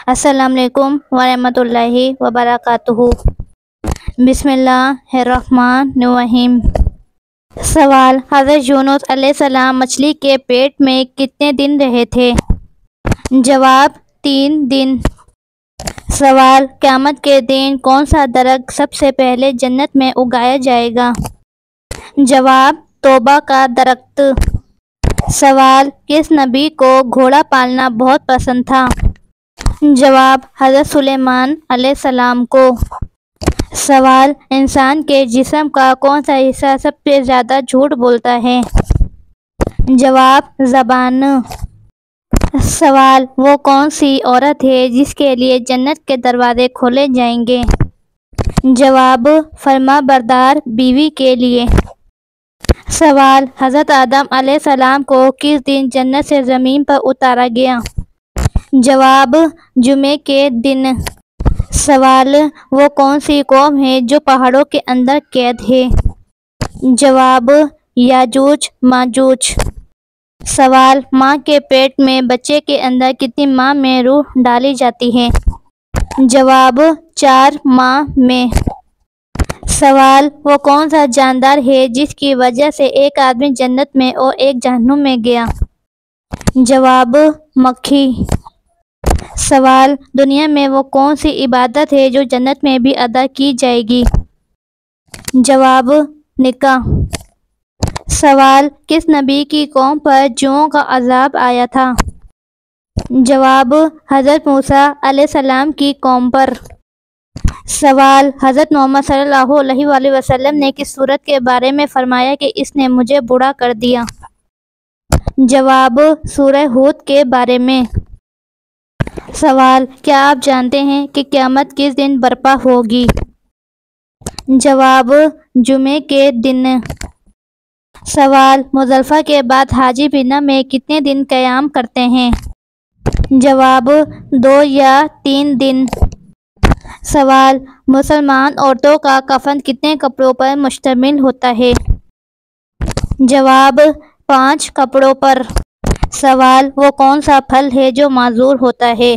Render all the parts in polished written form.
السلام علیکم ورحمۃ اللہ وبرکاتہ۔ بسم اللہ الرحمن الرحیم۔ سوال: حضرت یونس علیہ السلام مچھلی کے پیٹ میں کتنے دن رہے تھے؟ جواب: 3 دن۔ سوال: قیامت کے دن کون سا درخت سب سے پہلے جنت میں اگایا جائے گا؟ جواب: توبہ کا درخت۔ سوال: کس نبی کو گھوڑا پالنا بہت پسند تھا؟ جواب: حضرت سلیمان علیہ السلام کو۔ سوال: انسان کے جسم کا کون سا حصہ سب سے زیادہ جھوٹ بولتا ہے؟ جواب: زبان۔ سوال: وہ کون سی عورت ہے جس کے لیے جنت کے دروازے کھولے جائیں گے؟ جواب: فرما بردار بیوی کے لیے۔ سوال: حضرت آدم علیہ السلام کو کس دن جنت سے زمین پر اتارا گیا؟ جواب: جمعے کے دن۔ سوال: وہ کون سی قوم ہے جو پہاڑوں کے اندر قید ہے؟ جواب: یاجوج ماجوج۔ سوال: ماں کے پیٹ میں بچے کے اندر کتنی ماہ میں روح ڈالی جاتی ہے؟ جواب: 4 ماہ میں۔ سوال: وہ کون سا جاندار ہے جس کی وجہ سے ایک آدمی جنت میں اور ایک جہنم میں گیا؟ جواب: مکھی۔ سوال: دنیا میں وہ کون سی عبادت ہے جو جنت میں بھی ادا کی جائے گی؟ جواب: نکاح۔ سوال: کس نبی کی قوم پر جوؤں کا عذاب آیا تھا؟ جواب: حضرت موسیٰ علیہ السلام کی قوم پر۔ سوال: حضرت محمد صلی اللہ علیہ وآلہ وسلم نے کس سورت کے بارے میں فرمایا کہ اس نے مجھے بوڑھا کر دیا؟ جواب: سورہ ہود کے بارے میں۔ سوال: کیا آپ جانتے ہیں کہ قیامت کس دن برپا ہوگی؟ جواب: جمعے کے دن۔ سوال: مزدلفہ کے بعد حاجی مینا میں کتنے دن قیام کرتے ہیں؟ جواب: 2 یا 3 دن۔ سوال: مسلمان عورتوں کا کفن کتنے کپڑوں پر مشتمل ہوتا ہے؟ جواب: 5 کپڑوں پر۔ سوال: وہ کون سا پھل ہے جو معذور ہوتا ہے؟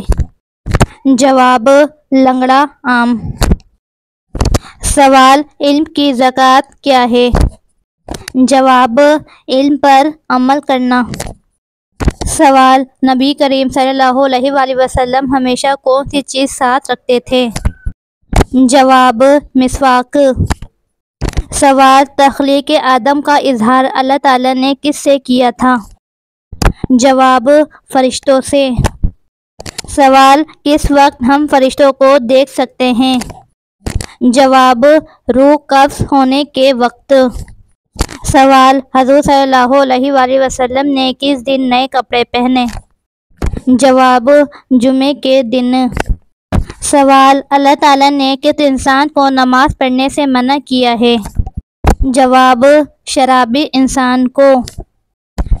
جواب: لنگڑا آم۔ سوال: علم کی زکوٰۃ کیا ہے؟ جواب: علم پر عمل کرنا۔ سوال: نبی کریم صلی اللہ علیہ وآلہ وسلم ہمیشہ کون سی چیز ساتھ رکھتے تھے؟ جواب: مسواک۔ سوال: تخلیق آدم کا اظہار اللہ تعالیٰ نے کس سے کیا تھا؟ جواب: فرشتوں سے۔ سوال: کس وقت ہم فرشتوں کو دیکھ سکتے ہیں؟ جواب: روح قبض ہونے کے وقت۔ سوال: حضور صلی اللہ علیہ وآلہ وسلم نے کس دن نئے کپڑے پہنے؟ جواب: جمعے کے دن۔ سوال: اللہ تعالیٰ نے کس انسان کو نماز پڑھنے سے منع کیا ہے؟ جواب: شرابی انسان کو۔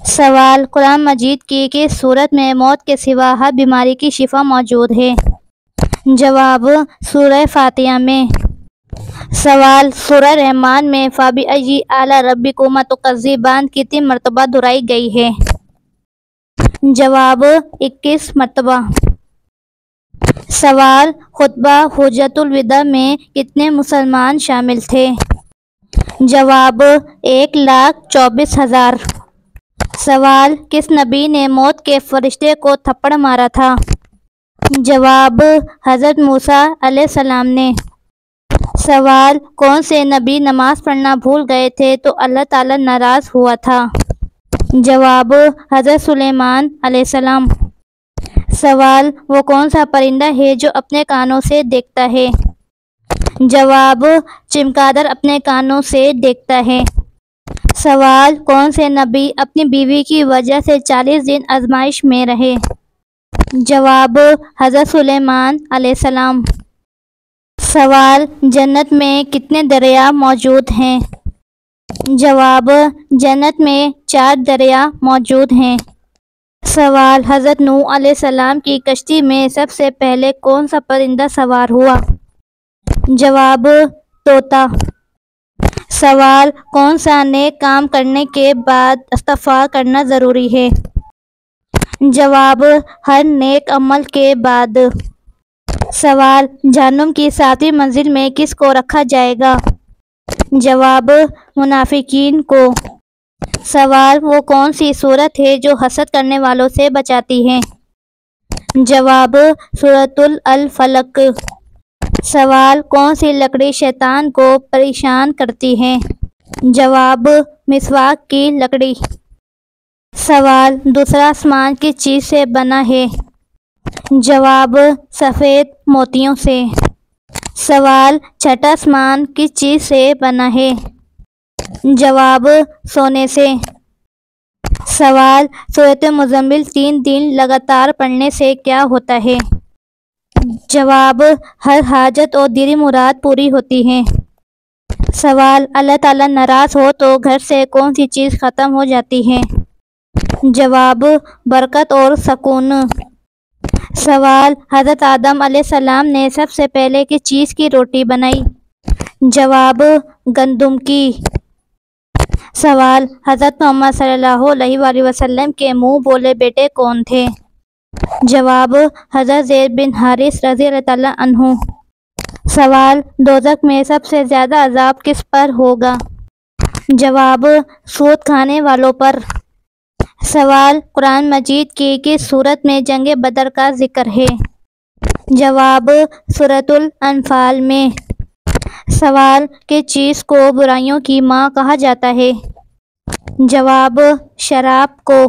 سوال: قرآن مجید کی کس سورت میں موت کے سوا ہر بیماری کی شفا موجود ہے؟ جواب: سورہ فاتحہ میں۔ سوال: سورہ رحمان میں فَبِأَيِّ آلاء رَبِّكُمَا تُكَذِّبَانِ کتنی مرتبہ دہرائی گئی ہے؟ جواب: 21 مرتبہ۔ سوال: خطبہ حجۃ الوداع میں کتنے مسلمان شامل تھے؟ جواب: 1,24,000۔ سوال: کس نبی نے موت کے فرشتے کو تھپڑ مارا تھا؟ جواب: حضرت موسیٰ علیہ السلام نے۔ سوال: کون سے نبی نماز پڑھنا بھول گئے تھے تو اللہ تعالیٰ ناراض ہوا تھا؟ جواب: حضرت سلیمان علیہ السلام۔ سوال: وہ کون سا پرندہ ہے جو اپنے کانوں سے دیکھتا ہے؟ جواب: چمگادڑ اپنے کانوں سے دیکھتا ہے۔ سوال: کون سے نبی اپنی بیوی کی وجہ سے 40 دن آزمائش میں رہے؟ جواب: حضرت سلیمان علیہ السلام۔ سوال: جنت میں کتنے دریا موجود ہیں؟ جواب: جنت میں 4 دریا موجود ہیں۔ سوال: حضرت نوح علیہ السلام کی کشتی میں سب سے پہلے کون سا پرندہ سوار ہوا؟ جواب: طوطا۔ سوال: کون سا نیک کام کرنے کے بعد استغفار کرنا ضروری ہے؟ جواب: ہر نیک عمل کے بعد۔ سوال، جہنم کی 7ویں منزل میں کس کو رکھا جائے گا؟ جواب، منافقین کو۔ سوال، وہ کون سی سورت ہے جو حسد کرنے والوں سے بچاتی ہے؟ جواب، سورۃ الفلق۔ سوال، کون سی لکڑی شیطان کو پریشان کرتی ہے؟ جواب، مسواک کی لکڑی۔ سوال، دوسرا آسمان کس چیز سے بنا ہے؟ جواب، سفید موتیوں سے۔ سوال، چھٹا آسمان کس چیز سے بنا ہے؟ جواب، سونے سے۔ سوال، سورۃ مزمل 3 دن لگاتار پڑھنے سے کیا ہوتا ہے؟ جواب، ہر حاجت اور دلی مراد پوری ہوتی ہے۔ سوال، اللہ تعالیٰ ناراض ہو تو گھر سے کون سی چیز ختم ہو جاتی ہے؟ جواب، برکت اور سکون۔ سوال، حضرت آدم علیہ السلام نے سب سے پہلے کس چیز کی روٹی بنائی؟ جواب، گندم کی۔ سوال، حضرت محمد صلی اللہ علیہ وآلہ وسلم کے منہ بولے بیٹے کون تھے؟ جواب، حضرت زید بن حارث رضی اللہ تعالیٰ عنہ۔ سوال، دوزخ میں سب سے زیادہ عذاب کس پر ہوگا؟ جواب، سود کھانے والوں پر۔ سوال، قرآن مجید کی کس سورت میں جنگ بدر کا ذکر ہے؟ جواب، سورۃ الانفال میں۔ سوال، کس چیز کو برائیوں کی ماں کہا جاتا ہے؟ جواب، شراب کو۔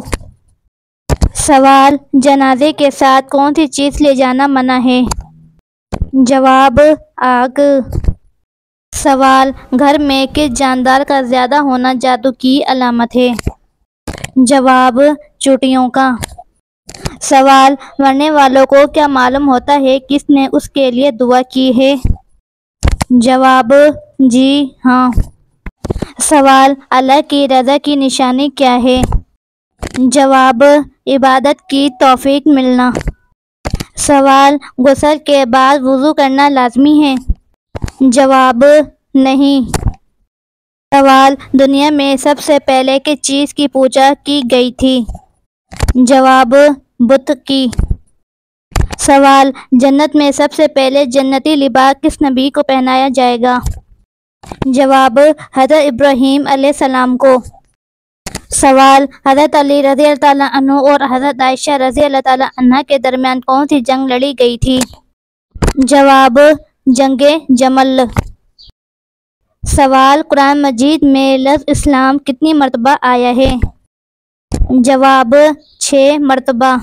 سوال، جنازے کے ساتھ کون سی چیز لے جانا منع ہے؟ جواب، آگ۔ سوال، گھر میں کس جاندار کا زیادہ ہونا جادو کی علامت ہے؟ جواب، چیونٹیوں کا۔ سوال، مرنے والوں کو کیا معلوم ہوتا ہے کس نے اس کے لیے دعا کی ہے؟ جواب، جی ہاں۔ سوال، اللہ کی رضا کی نشانی کیا ہے؟ جواب، عبادت کی توفیق ملنا۔ سوال، غسل کے بعد وضو کرنا لازمی ہے؟ جواب، نہیں۔ سوال، دنیا میں سب سے پہلے کس چیز کی پوجا کی گئی تھی؟ جواب، بت کی۔ سوال، جنت میں سب سے پہلے جنتی لباس کس نبی کو پہنایا جائے گا؟ جواب، حضرت ابراہیم علیہ السلام کو۔ سوال، حضرت علی رضی اللہ تعالیٰ عنہ اور حضرت عائشہ رضی اللہ تعالیٰ عنہا کے درمیان کون سی جنگ لڑی گئی تھی؟ جواب، جنگ جمل۔ سوال، قرآن مجید میں لفظ اسلام کتنی مرتبہ آیا ہے؟ جواب، 6 مرتبہ۔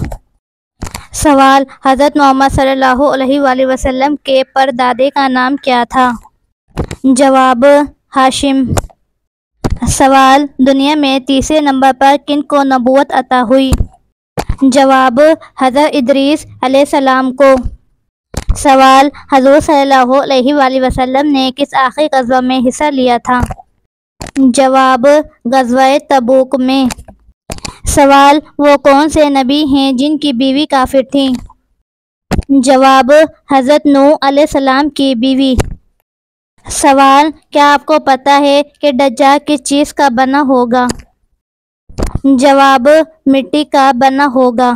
سوال، حضرت محمد صلی اللہ علیہ وآلہ وسلم کے پردادے کا نام کیا تھا؟ جواب، ہاشم۔ سوال، دنیا میں تیسرے نمبر پر کن کو نبوت عطا ہوئی؟ جواب، حضرت ادریس علیہ السلام کو۔ سوال، حضور صلی اللہ علیہ وآلہ وسلم نے کس آخری غزوہ میں حصہ لیا تھا؟ جواب، غزوہ تبوک میں۔ سوال، وہ کون سے نبی ہیں جن کی بیوی کافر تھیں؟ جواب، حضرت نوح علیہ السلام کی بیوی۔ سوال، کیا آپ کو پتہ ہے کہ دجال کس چیز کا بنا ہوگا؟ جواب، مٹی کا بنا ہوگا۔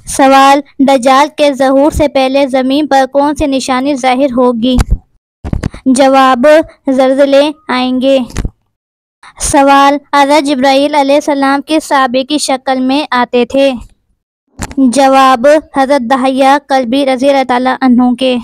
سوال، دجال کے ظہور سے پہلے زمین پر کون سی نشانی ظاہر ہوگی؟ جواب، زلزلے آئیں گے۔ سوال، حضرت جبرائیل علیہ السلام کس صحابی کی شکل میں آتے تھے؟ جواب، حضرت دحیہ کلبی رضی اللہ تعالیٰ عنہ کے۔